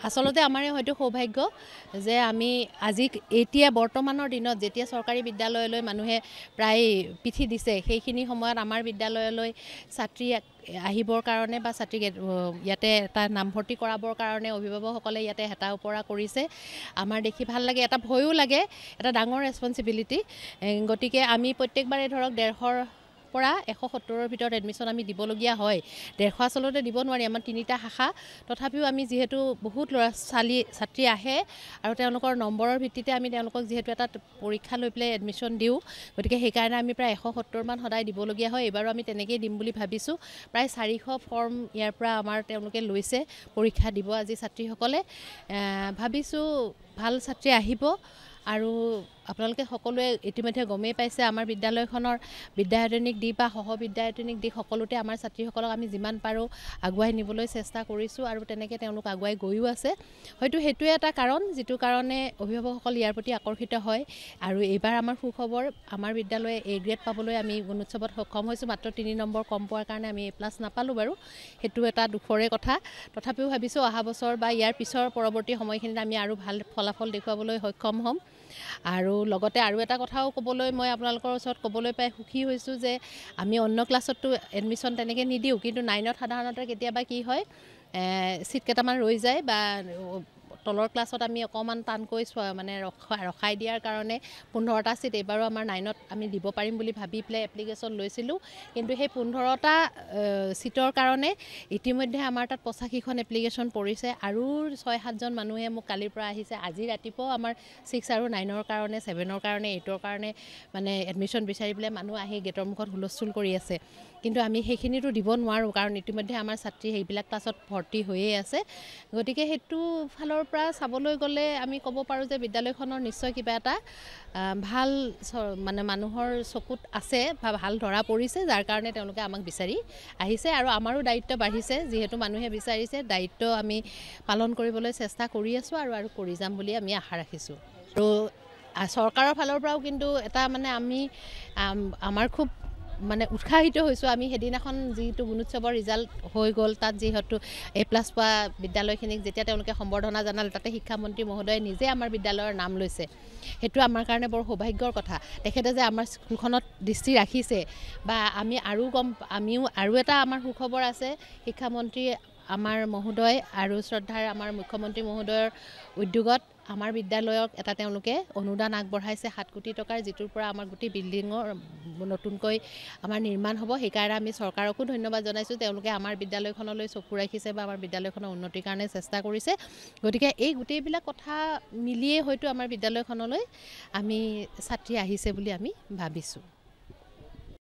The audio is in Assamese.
আচলতে আমাৰ হয়তো সৌভাগ্য যে আমি আজি এতিয়া বৰ্তমানৰ দিনত যেতিয়া চৰকাৰী বিদ্যালয়লৈ মানুহে প্ৰায় পিঠি দিছে সেইখিনি সময়ত আমাৰ বিদ্যালয়লৈ ছাত্ৰী আহিবৰ কাৰণে বা ছাত্ৰীক ইয়াতে এটা নামভৰ্তি কৰাবৰ কাৰণে অভিভাৱকসকলে ইয়াতে হেতা ওপৰা কৰিছে। আমাৰ দেখি ভাল লাগে, এটা ভয়ো লাগে, এটা ডাঙৰ ৰেছপঞ্চিবিলিটি। গতিকে আমি প্ৰত্যেকবাৰে ধৰক 150ৰ পৰা 170ৰ ভিতৰত এডমিশ্যন আমি দিবলগীয়া হয়। 150 আচলতে দিব নোৱাৰি, আমাৰ 3টা শাখা। তথাপিও আমি যিহেতু বহুত ল'ৰা ছাত্ৰী আহে আৰু তেওঁলোকৰ নম্বৰৰ ভিত্তিতে আমি তেওঁলোকক যিহেতু এটা পৰীক্ষা লৈ পেলাই এডমিশ্যন দিওঁ, গতিকে সেইকাৰণে আমি প্ৰায় 170মান সদায় দিবলগীয়া হয়। এইবাৰো আমি তেনেকেই দিম বুলি ভাবিছোঁ। প্ৰায় 400 ফৰ্ম ইয়াৰ পৰা আমাৰ তেওঁলোকে লৈছে, পৰীক্ষা দিব আজি ছাত্ৰীসকলে। ভাবিছোঁ ভাল ছাত্ৰী আহিব। আৰু আপোনালোকে সকলোৱে ইতিমধ্যে গমেই পাইছে আমাৰ বিদ্যালয়খনৰ বিদ্যায়তনিক দিশ বা সহবিদ্যায়তনিক দিশ সকলোতে আমাৰ ছাত্ৰীসকলক আমি যিমান পাৰোঁ আগুৱাই নিবলৈ চেষ্টা কৰিছোঁ আৰু তেনেকৈ তেওঁলোক আগুৱাই গৈও আছে। হয়তো সেইটোৱে এটা কাৰণ যিটো কাৰণে অভিভাৱকসকল ইয়াৰ প্ৰতি আকৰ্ষিত হয়। আৰু এইবাৰ আমাৰ সুখবৰ, আমাৰ বিদ্যালয়ে A গ্ৰেড পাবলৈ আমি গুণোৎসৱত সক্ষম হৈছোঁ। মাত্ৰ 3 নম্বৰ কম পোৱাৰ কাৰণে আমি A+ নাপালোঁ বাৰু, সেইটো এটা দুখৰে কথা। তথাপিও ভাবিছোঁ অহা বছৰ বা ইয়াৰ পিছৰ পৰৱৰ্তী সময়খিনিত আমি আৰু ভাল ফলাফল দেখুৱাবলৈ সক্ষম হ'ম। আৰু লগতে আৰু এটা কথাও ক'বলৈ মই আপোনালোকৰ ওচৰত ক'বলৈ পাই সুখী হৈছোঁ যে আমি অন্য ক্লাছততো এডমিশ্যন তেনেকৈ নিদিওঁ, কিন্তু 9ত সাধাৰণতে কেতিয়াবা কি হয় ছিট কেইটামান ৰৈ যায় বা তলৰ ক্লাছত আমি অকণমান টানকৈ মানে ৰখাই দিয়াৰ কাৰণে 15টা ছিট এইবাৰো আমাৰ 9ত আমি দিব পাৰিম বুলি ভাবি পেলাই এপ্লিকেশ্যন লৈছিলোঁ। কিন্তু সেই 15টা ছিটৰ কাৰণে ইতিমধ্যে আমাৰ তাত 85খন এপ্লিকেশ্যন পৰিছে। আৰু 6-7জন মানুহে মোক কালিৰ পৰা আহিছে। আজি ৰাতিপুৱাও আমাৰ 6 আৰু 9ৰ কাৰণে, 7ৰ কাৰণে, 8ৰ কাৰণে মানে এডমিশ্যন বিচাৰি পেলাই মানুহ আহি গেটৰ মুখত হুলস্থুল কৰি আছে। কিন্তু আমি সেইখিনিতো দিব নোৱাৰোঁ, কাৰণ ইতিমধ্যে আমাৰ ছাত্ৰী সেইবিলাক ক্লাছত ভৰ্তি হৈয়ে আছে। গতিকে সেইটো ফালৰ পৰা চাবলৈ গ'লে আমি ক'ব পাৰোঁ যে বিদ্যালয়খনৰ নিশ্চয় কিবা এটা ভাল মানে মানুহৰ চকুত আছে বা ভাল ধৰা পৰিছে, যাৰ কাৰণে তেওঁলোকে আমাক বিচাৰি আহিছে। আৰু আমাৰো দায়িত্ব বাঢ়িছে, যিহেতু মানুহে বিচাৰিছে, দায়িত্ব আমি পালন কৰিবলৈ চেষ্টা কৰি আছোঁ আৰু কৰি যাম বুলি আমি আশা ৰাখিছোঁ। আৰু চৰকাৰৰ ফালৰ পৰাও কিন্তু এটা মানে আমি আমাৰ খুব মানে উৎসাহিত হৈছোঁ। আমি সেইদিনাখন যিটো গুণোৎসৱৰ ৰিজাল্ট হৈ গ'ল, তাত যিহেতু A+ পোৱা বিদ্যালয়খিনিক যেতিয়া তেওঁলোকে সম্বৰ্ধনা জনালে, তাতে শিক্ষামন্ত্ৰী মহোদয়ে নিজে আমাৰ বিদ্যালয়ৰ নাম লৈছে। সেইটো আমাৰ কাৰণে বৰ সৌভাগ্যৰ কথা। তেখেতে যে আমাৰ স্কুলখনত দৃষ্টি ৰাখিছে বা আমিও আৰু এটা আমাৰ সুখবৰ আছে, শিক্ষামন্ত্ৰী আমাৰ মহোদয় আৰু শ্ৰদ্ধাৰ আমাৰ মুখ্যমন্ত্ৰী মহোদয়ৰ উদ্যোগত আমাৰ বিদ্যালয়ক এটা তেওঁলোকে অনুদান আগবঢ়াইছে 7 কোটি টকাৰ, যিটোৰ পৰা আমাৰ গোটেই বিল্ডিঙৰ নতুনকৈ আমাৰ নিৰ্মাণ হ'ব। সেইকাৰণে আমি চৰকাৰকো ধন্যবাদ জনাইছোঁ। তেওঁলোকে আমাৰ বিদ্যালয়খনলৈ চকু ৰাখিছে বা আমাৰ বিদ্যালয়খনৰ উন্নতিৰ কাৰণে চেষ্টা কৰিছে। গতিকে এই গোটেইবিলাক কথা মিলিয়ে হয়তো আমাৰ বিদ্যালয়খনলৈ আমি ছাত্ৰী আহিছে বুলি আমি ভাবিছোঁ।